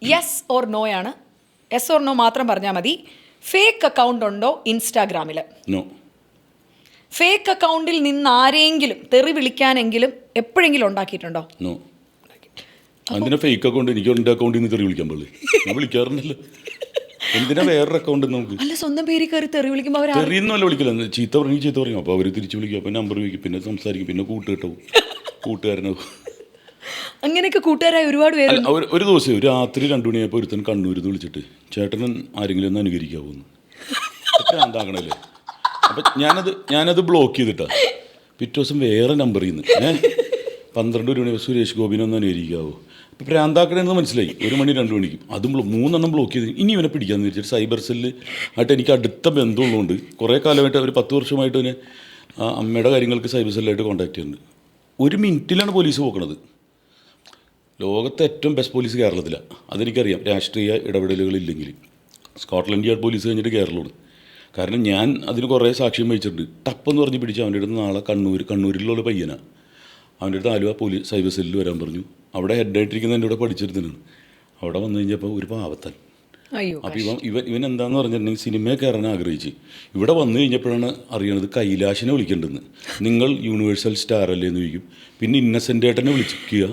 Yes or no ആണ്. Yes or no മാത്രം പറഞ്ഞാൽ മതി. ഫേക്ക് അക്കൗണ്ട് ഉണ്ടോ ഇൻസ്റ്റാഗ്രാമിൽ? നോ. ഫേക്ക് അക്കൗണ്ടിൽ നിന്ന് ആരെങ്കിലും തെറി വിളിക്കാനെങ്കിലും എപ്പോഴെങ്കിലും ഉണ്ടാക്കിയിട്ടുണ്ടോ? നോ. എന്തിനാ ഫേക്ക് അക്കൗണ്ട്? എനിക്ക് എൻ്റെ അക്കൗണ്ടിൽ നിന്ന് തെറി വിളിക്കാൻ പാടില്ല. ഞാൻ വിളിക്കാറുണ്ടല്ലോ. എന്തിനാ വേറൊരു അക്കൗണ്ട് നമുക്ക്? അല്ല, സ്വന്തം പേര് കയറി തെറി വിളിക്കുമ്പോൾ അവർ തെറിയൊന്നുമല്ല വിളിക്കില്ല. ചീത്ത പറയും. അപ്പോൾ അവർ തിരിച്ച് വിളിക്കും. അപ്പോൾ നമ്പർ ചോദിക്കും, പിന്നെ സംസാരിക്കും, പിന്നെ കൂട്ടുകാരനാവും. അങ്ങനെയൊക്കെ കൂട്ടുകാരായ ഒരുപാട് പേര്. ഒരു ദിവസം രാത്രി 2 മണിയായപ്പോൾ ഒരുത്തൻ കണ്ണൂരിൽ നിന്ന് വിളിച്ചിട്ട്, ചേട്ടൻ ആരെങ്കിലും ഒന്ന് അനുകരിക്കാവുന്നു. എന്താക്കണല്ലേ? അപ്പം ഞാനത് ബ്ലോക്ക് ചെയ്തിട്ടാ. പിറ്റേ ദിവസം വേറെ നമ്പറിൽ നിന്ന് 12 മണി സുരേഷ് ഗോപിനെ ഒന്ന് അനുകരിക്കാവോ. അപ്പോൾ പ്രാന്താക്കണമെന്ന് മനസ്സിലായി. 1 മണി 2 മണിക്കും അതും 3 ബ്ലോക്ക് ചെയ്ത് ഇനി ഇവനെ പിടിക്കാമെന്ന് വിചാരിച്ചിട്ട് സൈബർ സെല്ല് ആയിട്ട് എനിക്ക് അടുത്ത ബന്ധമുള്ളതുകൊണ്ട് കുറേ കാലമായിട്ട് ഒരു 10 വർഷമായിട്ട് ഇവനെ അമ്മയുടെ കാര്യങ്ങൾക്ക് സൈബർ സെല്ലായിട്ട് കോൺടാക്ട് ചെയ്യുന്നുണ്ട്. 1 മിനിറ്റിലാണ് പോലീസ് പോക്കണത്. ലോകത്തെ ഏറ്റവും ബെസ്റ്റ് പോലീസ് കേരളത്തിലാണ്. അതെനിക്കറിയാം, രാഷ്ട്രീയ ഇടപെടലുകളില്ലെങ്കിൽ. സ്കോട്ട്ലൻഡ് യാർഡ് പോലീസ് കഴിഞ്ഞിട്ട് കേരളമാണ്. കാരണം ഞാൻ അതിന് കുറേ സാക്ഷ്യം വഹിച്ചിട്ടുണ്ട്. ടപ്പെന്ന് പറഞ്ഞ് പിടിച്ച് അവൻ്റെ അടുത്ത് നാളെ കണ്ണൂരിലുള്ള പയ്യനാണ്. അവൻ്റെ അടുത്ത് ആലുവ പോലീസ് സൈബർ സെല്ലിൽ വരാൻ പറഞ്ഞു. അവിടെ ഹെഡായിട്ടിരിക്കുന്ന എൻ്റെ കൂടെ പഠിച്ചെടുത്തനാണ്. അവിടെ വന്നു കഴിഞ്ഞപ്പോൾ ഒരു പാവത്തൻ. അപ്പോൾ ഇവൻ എന്താണെന്ന് പറഞ്ഞിട്ടുണ്ടെങ്കിൽ സിനിമയെ കയറാൻ ആഗ്രഹിച്ച് ഇവിടെ വന്നു കഴിഞ്ഞപ്പോഴാണ് അറിയണത് കൈലാഷിനെ വിളിക്കേണ്ടതെന്ന്. നിങ്ങൾ യൂണിവേഴ്സൽ സ്റ്റാർ അല്ലേ എന്ന് ചോദിക്കും. പിന്നെ ഇന്നസെൻ്റ് ഏട്ടനെ വിളിക്കുക.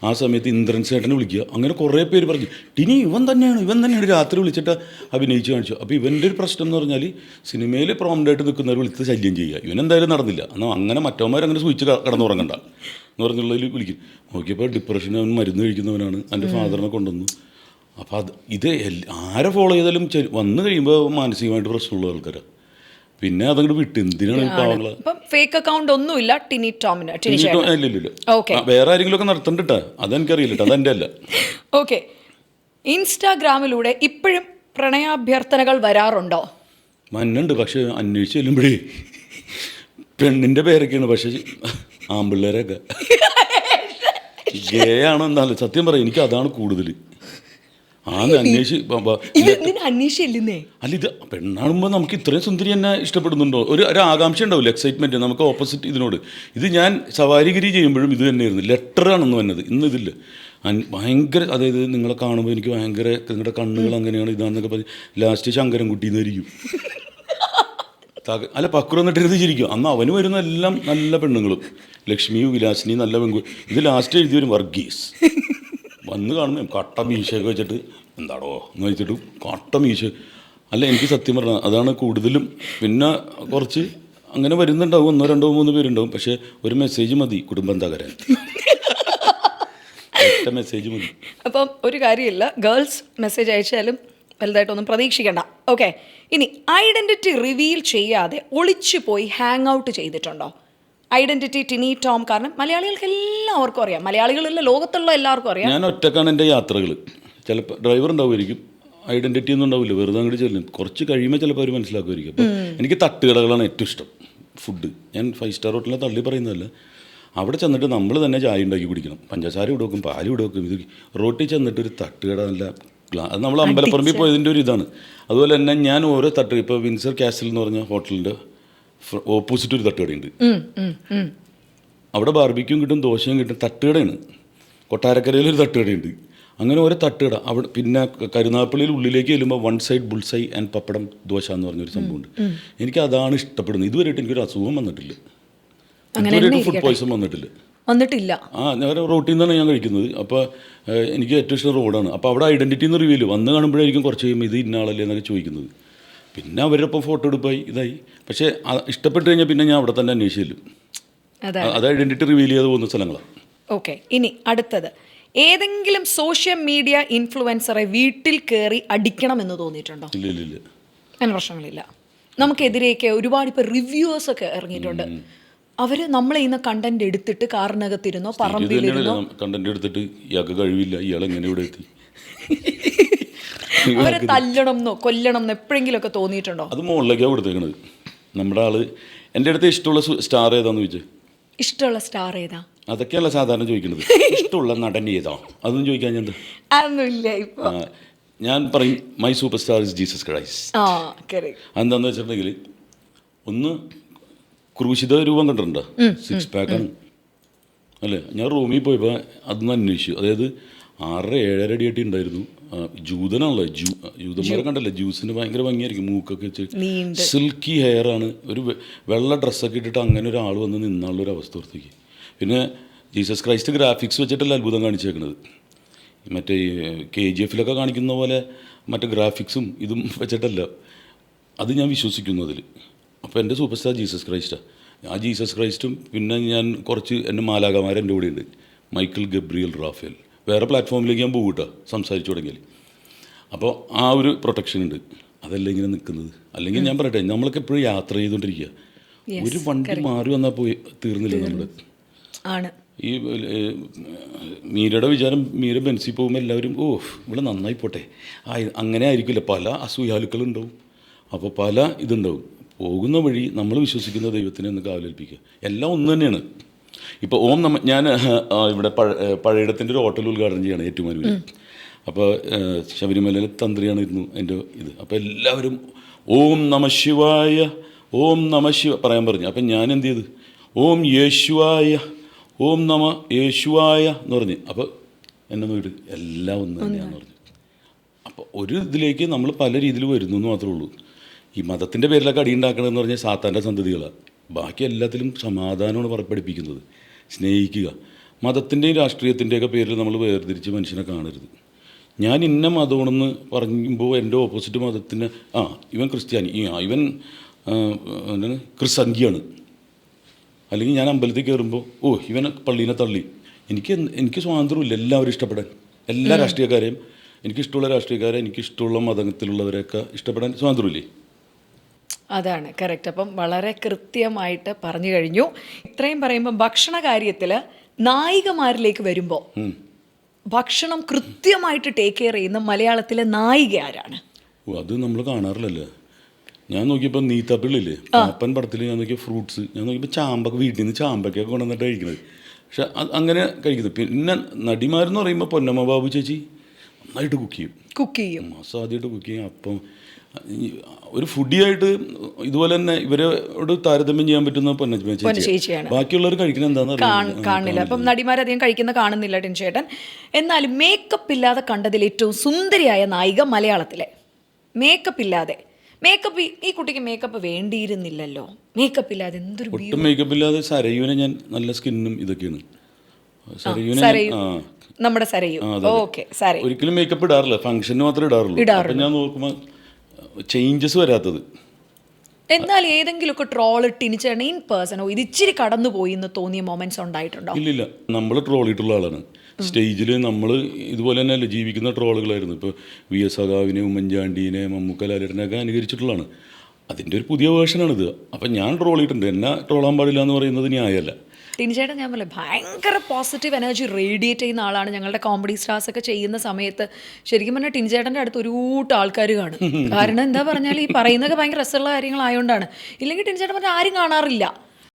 ആ സമയത്ത് ഇന്ദ്രൻ ചേട്ടനെ വിളിക്കുക. അങ്ങനെ കുറേ പേര് പറഞ്ഞു, ടിനി ഇവൻ തന്നെയാണ് രാത്രി വിളിച്ചിട്ട് അഭിനയിച്ച് കാണിച്ചു. അപ്പോൾ ഇവൻ്റെ ഒരു പ്രശ്നം എന്ന് പറഞ്ഞാൽ സിനിമയിൽ പ്രോമിനായിട്ട് നിൽക്കുന്നവർ വിളിച്ച് ശല്യം ചെയ്യുക. ഇവനെന്തായാലും നടന്നില്ല. എന്നാൽ അങ്ങനെ മറ്റവന്മാരങ്ങനെ സൂചിച്ച് കിടന്നുറങ്ങണ്ട എന്ന് പറഞ്ഞുള്ളതിൽ വിളിക്കും. നോക്കിയപ്പോൾ ഡിപ്രഷൻ, അവൻ മരുന്ന് കഴിക്കുന്നവനാണ്. എൻ്റെ ഫാദറിനെ കൊണ്ടുവന്നു. അപ്പോൾ ഇത് ആരെ ഫോളോ ചെയ്താലും വന്നു കഴിയുമ്പോൾ മാനസികമായിട്ട് പ്രശ്നമുള്ള ആൾക്കാരാണ്. പിന്നെ അതങ്ങോട്ട് വിട്ട് എന്തിനാണ് പാവങ്ങള്. ഫേക്ക് അക്കൗണ്ട് ഒന്നുമില്ല ടിനി ടോമിന്. ഇല്ല. വേറെ ആരെങ്കിലും ഒക്കെ നടത്തണ്ടിട്ടാ, അതെനിക്കറിയില്ല. അതെൻ്റെ അല്ല. ഓക്കെ. ഇൻസ്റ്റാഗ്രാമിലൂടെ ഇപ്പോഴും പ്രണയാഭ്യർത്ഥനകൾ വരാറുണ്ടോ? മന്നുണ്ട്. പക്ഷെ അന്വേഷിച്ച് ചെല്ലുമ്പോഴേ പെണ്ണിൻ്റെ പേരൊക്കെയാണ്. പക്ഷെ ആമ്പിള്ളേരൊക്കെ ഗേ ആണോ എന്നാലും സത്യം പറയാം, എനിക്ക് അതാണ് കൂടുതൽ. അന്വേഷിച്ചില്ലേ? അല്ല, ഇത് പെണ്ണാണുമ്പോൾ നമുക്ക് ഇത്രയും സുന്ദരി എന്നെ ഇഷ്ടപ്പെടുന്നുണ്ടോ ഒരു ആകാംക്ഷ ഉണ്ടാവില്ല, എക്സൈറ്റ്മെൻറ്റ്. നമുക്ക് ഓപ്പോസിറ്റ് ഇതിനോട്. ഇത് ഞാൻ സവാരിഗിരി ചെയ്യുമ്പോഴും ഇത് തന്നെയായിരുന്നു. ലെറ്ററാണെന്ന് വന്നത്. ഇന്ന് ഇതില്ല. ഭയങ്കര, അതായത് നിങ്ങളെ കാണുമ്പോൾ എനിക്ക് ഭയങ്കര, നിങ്ങളുടെ കണ്ണുകൾ അങ്ങനെയാണ് ഇതാണെന്നൊക്കെ പറഞ്ഞ് ലാസ്റ്റ് ശങ്കരൻകുട്ടിന്നായിരിക്കും. അല്ല, പക്രു എന്നിട്ട് എഴുതിച്ചിരിക്കും. അന്ന് അവന് വരുന്ന എല്ലാം നല്ല പെണ്ണുങ്ങളും, ലക്ഷ്മിയും വിലാസിനിയും നല്ല പെൺകുട്ടി. ഇത് ലാസ്റ്റ് എഴുതി വരും വർഗീസ്. വന്ന് കാണുമ്പോൾ കട്ട മീശയൊക്കെ വെച്ചിട്ട് എന്താടോ എന്ന് വെച്ചിട്ട് കട്ട മീശ. അല്ല, എനിക്ക് സത്യം പറഞ്ഞാൽ അതാണ് കൂടുതലും. പിന്നെ കുറച്ച് അങ്ങനെ വരുന്നുണ്ടാവും, 1, 2, 3 പേരുണ്ടാവും. പക്ഷേ ഒരു മെസ്സേജ് മതി കുടുംബം തകരാൻ. ഒറ്റ മെസ്സേജ് മതി. അപ്പം ഒരു കാര്യമില്ല, ഗേൾസ് മെസ്സേജ് അയച്ചാലും വലുതായിട്ടൊന്നും പ്രതീക്ഷിക്കണ്ട. ഓക്കെ. ഇനി ഐഡൻറ്റിറ്റി റിവീൽ ചെയ്യാതെ ഒളിച്ചു പോയി ഹാങ് ഔട്ട് ചെയ്തിട്ടുണ്ടോ? ഐഡന്റിറ്റി ടിനി ടോം. കാരണം മലയാളികൾക്ക് എല്ലാവർക്കും അറിയാം. മലയാളികളല്ല, ലോകത്തുള്ള എല്ലാവർക്കും അറിയാം. ഞാൻ ഒറ്റക്കാണ് എൻ്റെ യാത്രകൾ. ചിലപ്പോൾ ഡ്രൈവർ ഉണ്ടാവുമായിരിക്കും, ഐഡന്റിറ്റി ഒന്നും ഉണ്ടാവില്ല, വെറുതെ അങ്ങോട്ട് ചെല്ലും. കുറച്ച് കഴിയുമ്പോൾ ചിലപ്പോൾ അവർ മനസ്സിലാക്കുമായിരിക്കും. അപ്പോൾ എനിക്ക് തട്ടുകടകളാണ് ഏറ്റവും ഇഷ്ടം. ഫുഡ് ഞാൻ 5 സ്റ്റാർ ഹോട്ടലിനെ തള്ളി പറയുന്നതല്ല. അവിടെ ചെന്നിട്ട് നമ്മൾ തന്നെ ചായ ഉണ്ടാക്കി കുടിക്കണം. പഞ്ചസാര ഇവിടെ വെക്കും, പാൽ ഇവിടെ വെക്കും. ഇത് റോട്ടിൽ ചെന്നിട്ട് ഒരു തട്ടുകട നല്ല അത് നമ്മൾ അമ്പലപ്പറമ്പിൽ പോയതിൻ്റെ ഒരു ഇതാണ്. അതുപോലെ തന്നെ ഞാൻ ഓരോ തട്ട്, ഇപ്പോൾ വിൻസർ കാസിൽ എന്ന് പറഞ്ഞ ഹോട്ടലിൻ്റെ ഓപ്പോസിറ്റ് ഒരു തട്ടുകടയുണ്ട്. അവിടെ ബാർബിക്യൂം കിട്ടും, ദോശയും കിട്ടും. തട്ടുകടയാണ്. കൊട്ടാരക്കരയിലൊരു തട്ടുകടയുണ്ട്. അങ്ങനെ ഓരോ തട്ടുകട. അവിടെ പിന്നെ കരുനാഗപ്പള്ളിയിൽ ഉള്ളിലേക്ക് ചെല്ലുമ്പോൾ 1 സൈഡ് ബുൾസൈ ആൻഡ് പപ്പടം ദോശ എന്ന് പറഞ്ഞൊരു സംഭവമുണ്ട്. എനിക്ക് അതാണ് ഇഷ്ടപ്പെടുന്നത്. ഇതുവരെയായിട്ട് എനിക്കൊരു അസുഖം വന്നിട്ടില്ല, ഇതുവരെയായിട്ട് ഫുഡ് പോയ്സൺ വന്നിട്ടില്ല. ഞാൻ റോട്ടിൽ നിന്നാണ് ഞാൻ കഴിക്കുന്നത്. അപ്പോൾ എനിക്ക് ഏറ്റവും ഇഷ്ടം റോഡാണ്. അപ്പോൾ അവിടെ ഐഡൻറ്റിറ്റി എന്ന് റിവീൽ വന്ന് കാണുമ്പോഴായിരിക്കും കുറച്ച് കഴിയുമ്പോൾ ഇത് ഇന്ന ആളല്ലേ എന്നൊക്കെ ചോദിക്കുന്നത്. പിന്നെ അവരൊപ്പം ഫോട്ടോ എടുപ്പായി ഇതായി. പക്ഷേ ഇഷ്ടപ്പെട്ട് കഴിഞ്ഞാൽ പിന്നെ ഞാൻ അവിടെ തന്നെ അന്വേഷിച്ചില്ല. അത് ഐഡൻറ്റിറ്റി റിവീൽ ചെയ്ത് പോകുന്ന സ്ഥലങ്ങളാണ്. ഓക്കെ. ഇനി അടുത്തത്, ഏതെങ്കിലും സോഷ്യൽ മീഡിയ ഇൻഫ്ലുവൻസറെ വീട്ടിൽ കയറി അടിക്കണമെന്ന് തോന്നിയിട്ടുണ്ടോ? ഇല്ല. അങ്ങനെ പ്രശ്നങ്ങളില്ല. നമുക്കെതിരെയൊക്കെ ഒരുപാട് ഇപ്പോൾ റിവ്യൂവേഴ്സൊക്കെ ഇറങ്ങിയിട്ടുണ്ട്. അവർ നമ്മളെ ഇന്ന് കണ്ടന്റ് എടുത്തിട്ട് കാറിനകത്തിരുന്നോ പറമ്പിലിരുന്നോ കണ്ടന്റ് എടുത്തിട്ട് ഇയാൾക്ക് കഴിവില്ല, ഇയാൾ എങ്ങനെ ഇവിടെ എത്തി, അവരെ തല്ലണം എന്നോ കൊല്ലണം എന്നോ എപ്പോഴെങ്കിലും ഒക്കെ തോന്നിയിട്ടുണ്ടോ? അത് മുകളിലേക്കാണ് കൊടുത്തേക്കണത്. നമ്മുടെ ആള് എൻ്റെ അടുത്ത് ഇഷ്ടമുള്ള സ്റ്റാർ ഏതാന്ന് ചോദിച്ചു. ഇഷ്ടമുള്ള സ്റ്റാർ ഏതാ? അതൊക്കെയല്ല സാധാരണ ചോദിക്കുന്നത്. ഇഷ്ടമുള്ള നടൻ ഏതാ അതൊന്നും ചോദിക്കാൻ ഞാൻ ഞാൻ പറയും my super star is Jesus Christ. അതെന്താന്ന് വെച്ചിട്ടുണ്ടെങ്കിൽ, ഒന്ന് ക്രൂശിത രൂപം കണ്ടിട്ടുണ്ടോ? 6 പാക്കാണ് അല്ലേ. ഞാൻ റൂമിൽ പോയപ്പോൾ അതൊന്ന് അന്വേഷിച്ചു. അതായത് 6-7 അടിയായിട്ട് ഉണ്ടായിരുന്നു. ജൂതനാണല്ലോ, ജൂതന്മാരെ കണ്ടല്ലേ, ജ്യൂസിന് ഭയങ്കര ഭംഗിയായിരിക്കും, മൂക്കൊക്കെ വെച്ച് നീണ്ട് സിൽക്കി ഹെയർ ആണ്. ഒരു വെള്ള ഡ്രസ്സൊക്കെ ഇട്ടിട്ട് അങ്ങനെ ഒരാൾ വന്ന് നിന്നുള്ളൊരു അവസ്ഥ ഓർത്തേക്ക്. പിന്നെ ജീസസ് ക്രൈസ്റ്റ് ഗ്രാഫിക്സ് വെച്ചിട്ടല്ല അത്ഭുതം കാണിച്ചേക്കണത്. മറ്റേ KGF കാണിക്കുന്ന പോലെ മറ്റേ ഗ്രാഫിക്സും ഇതും വെച്ചിട്ടല്ല. അത് ഞാൻ വിശ്വസിക്കുന്നു അതിൽ. അപ്പോൾ എൻ്റെ സൂപ്പർ സ്റ്റാർ ജീസസ് ക്രൈസ്റ്റാണ്. ആ ജീസസ് ക്രൈസ്റ്റും പിന്നെ ഞാൻ കുറച്ച് എൻ്റെ മാലാകമാർ എൻ്റെ കൂടെ ഉണ്ട്, മൈക്കിൾ ഗബ്രിയൽ റാഫേൽ. വേറെ പ്ലാറ്റ്ഫോമിലേക്ക് ഞാൻ പോകട്ടോ സംസാരിച്ചു തുടങ്ങിയാൽ. അപ്പോൾ ആ ഒരു പ്രൊട്ടക്ഷൻ ഉണ്ട്. അതല്ല ഇങ്ങനെ നിൽക്കുന്നത്. അല്ലെങ്കിൽ ഞാൻ പറയട്ടെ, നമ്മളൊക്കെ എപ്പോഴും യാത്ര ചെയ്തുകൊണ്ടിരിക്കുക. ഒരു വണ്ടി മാറി വന്നാൽ പോയി തീർന്നില്ല നമ്മുടെ. ആണ് ഈ മീരയുടെ വിചാരം, മീര ബെൻസിൽ പോകുമ്പോൾ എല്ലാവരും ഇവിടെ നന്നായി പോട്ടെ, അങ്ങനെ ആയിരിക്കില്ല. പല അസൂയാലുക്കളുണ്ടാവും, അപ്പോൾ പല ഇതുണ്ടാവും. പോകുന്ന വഴി നമ്മൾ വിശ്വസിക്കുന്ന ദൈവത്തിനെ ഒന്ന് കാവലേൽപ്പിക്കുക. എല്ലാം ഒന്ന് തന്നെയാണ്. ഇപ്പോൾ ഞാൻ ഇവിടെ പഴയിടത്തിൻ്റെ ഒരു ഹോട്ടൽ ഉദ്ഘാടനം ചെയ്യണം ഏറ്റുമാനൂരിൽ. അപ്പോൾ ശബരിമലയിലെ തന്ത്രിയാണ് ഇരുന്നു അതിൻ്റെ ഇത്. അപ്പോൾ എല്ലാവരും ഓം നമ ശിവായ, ഓം നമ ശിവ പറയാൻ പറഞ്ഞു. അപ്പം ഞാൻ എന്ത് ചെയ്ത്, ഓം യേശുവായ, ഓം നമ യേശുവായ എന്ന് പറഞ്ഞ്. അപ്പോൾ എന്നെ നോക്കിയിട്ട് എല്ലാം ഒന്ന് തന്നെയാണെന്ന് പറഞ്ഞു. അപ്പോൾ ഒരു ഇതിലേക്ക് നമ്മൾ പല രീതിയിൽ വരുന്നു എന്ന് മാത്രമേ ഉള്ളൂ. ഈ മതത്തിൻ്റെ പേരിലൊക്കെ അടിയുണ്ടാക്കണമെന്ന് പറഞ്ഞാൽ സാത്താൻ്റെ സന്തതികളാണ്. ബാക്കി എല്ലാത്തിലും സമാധാനമാണ് പഠിപ്പിക്കുന്നത്, സ്നേഹിക്കുക. മതത്തിൻ്റെയും രാഷ്ട്രീയത്തിൻ്റെയൊക്കെ പേരിൽ നമ്മൾ വേർതിരിച്ച് മനുഷ്യനെ കാണരുത്. ഞാൻ ഇന്ന മതമാണെന്ന് പറയുമ്പോൾ എൻ്റെ ഓപ്പോസിറ്റ് മതത്തിന് ഇവൻ ക്രിസ്ത്യാനി, ഇവൻ എന്താണ് ക്രിസംഖ്യാണ്, അല്ലെങ്കിൽ ഞാൻ അമ്പലത്തിൽ കയറുമ്പോൾ ഇവൻ പള്ളീനെ തള്ളി. എനിക്ക് സ്വാതന്ത്ര്യമില്ല എല്ലാവരും ഇഷ്ടപ്പെടാൻ, എല്ലാ രാഷ്ട്രീയക്കാരെയും. എനിക്കിഷ്ടമുള്ള രാഷ്ട്രീയക്കാരെ, എനിക്കിഷ്ടമുള്ള മതത്തിലുള്ളവരെയൊക്കെ ഇഷ്ടപ്പെടാൻ സ്വാതന്ത്ര്യമില്ലേ? അതാണ് കറക്റ്റ്. അപ്പം വളരെ കൃത്യമായിട്ട് പറഞ്ഞു കഴിഞ്ഞു. ഇത്രയും പറയുമ്പോൾ ഭക്ഷണ കാര്യത്തിൽ നായികമാരിലേക്ക് വരുമ്പോൾ ഭക്ഷണം കൃത്യമായിട്ട് ടേക്ക് കെയർ ചെയ്യുന്ന മലയാളത്തിലെ നായിക ആരാണ്? അത് നമ്മൾ കാണാറില്ലല്ലോ. ഞാൻ നോക്കിയപ്പോൾ നീത്തപ്പിള്ളില്ലേ, പാപ്പൻ പടത്തിൽ ഞാൻ നോക്കിയ ഫ്രൂട്ട്സ്, ഞാൻ നോക്കിയപ്പോൾ ചാമ്പൊക്കെ വീട്ടിൽ നിന്ന് ചാമ്പൊക്കെയൊക്കെ കൊണ്ടുവന്നിട്ട് കഴിക്കുന്നത്. പക്ഷെ അങ്ങനെ കഴിക്കുന്നത്. പിന്നെ നടിമാരെന്ന് പറയുമ്പോൾ പൊന്നമ്മ ബാബു ചേച്ചി നന്നായിട്ട് കുക്ക് ചെയ്യും, അസാധ്യമായിട്ട് കുക്ക് ചെയ്യും. അപ്പം ഒരു ഫുഡിയായിട്ട് ഇതുപോലെ തന്നെ ഇവരോട് താരതമ്യം ചെയ്യാൻ പറ്റുന്ന പൊന്നമ്മ ചേച്ചിയാണ്. ബാക്കിയുള്ളവർ കഴിക്കുന്നത് എന്താണെന്ന് കാണില്ല. അപ്പം നടിമാരധികം കഴിക്കുന്ന കാണുന്നില്ല ടിൻചേട്ടൻ. എന്നാലും മേക്കപ്പ് ഇല്ലാതെ കണ്ടതിൽ ഏറ്റവും സുന്ദരിയായ നായിക മലയാളത്തിലെ, മേക്കപ്പ് ഇല്ലാതെ. മേക്കപ്പ് ഈ കുട്ടിക്ക് മേക്കപ്പ് വേണ്ടിയിരുന്നില്ലല്ലോ, മേക്കപ്പ് ഇല്ലാതെ എന്തൊരു ഒട്ടും മേക്കപ്പ് ഇല്ലാതെ സരയുവിനെ ഞാൻ നല്ല സ്കിന്നും ഇതൊക്കെയാണ്. നമ്മുടെ സരയു ഒരിക്കലും മേക്കപ്പ് ഇടാറില്ല, ഫംഗ്ഷന് മാത്രമേ ഇടാറുള്ളൂ. അപ്പം ഞാൻ നോക്കുമ്പോൾ ചേഞ്ചസ് വരാത്തത്. എന്നാൽ ഏതെങ്കിലുമൊക്കെ ട്രോൾ ടിനിച്ചേട്ടൻ ഇൻ പേഴ്സണോ ഇത് ഇച്ചിരി കടന്നു പോയി എന്ന് തോന്നിയ മൊമെന്റ്സ് ഉണ്ടായിട്ടുണ്ടോ? ഇല്ലില്ല, നമ്മൾ ട്രോൾ ചെയ്തിട്ടുള്ള ആളാണ്. സ്റ്റേജിൽ നമ്മൾ ഇതുപോലെ തന്നെയല്ലേ ജീവിക്കുന്ന ട്രോളുകളായിരുന്നു. ഇപ്പോൾ VS സഖാവിനെ, ഉമ്മൻചാണ്ടീനെ, മമ്മൂക്ക, ലാലേട്ടനെയൊക്കെ അനുകരിച്ചിട്ടുള്ളതാണ്. അതിൻ്റെ ഒരു പുതിയ വേർഷനാണിത്. അപ്പം ഞാൻ ട്രോൾ ചെയ്തിട്ടുണ്ട്. എന്നെ ട്രോളാൻ പാടില്ല എന്ന് പറയുന്നത് ന്യായമല്ല. ടിനിച്ചേട്ടൻ ഞാൻ പറയാം ഭയങ്കര പോസിറ്റീവ് എനർജി റേഡിയേറ്റ് ചെയ്യുന്ന ആളാണ്. ഞങ്ങളുടെ കോമഡി സ്റ്റാർസ് ഒക്കെ ചെയ്യുന്ന സമയത്ത് ശരിക്കും പറഞ്ഞാൽ ടിനിച്ചേട്ടൻ്റെ അടുത്ത് ഒരു കൂട്ടം ആൾക്കാർ കാണും. കാരണം എന്താ പറഞ്ഞാൽ ഈ പറയുന്നതൊക്കെ ഭയങ്കര രസമുള്ള കാര്യങ്ങളായതുകൊണ്ടാണ്. ഇല്ലെങ്കിൽ ടിനിച്ചേട്ടൻ പറഞ്ഞാൽ ആരും കാണാറില്ല.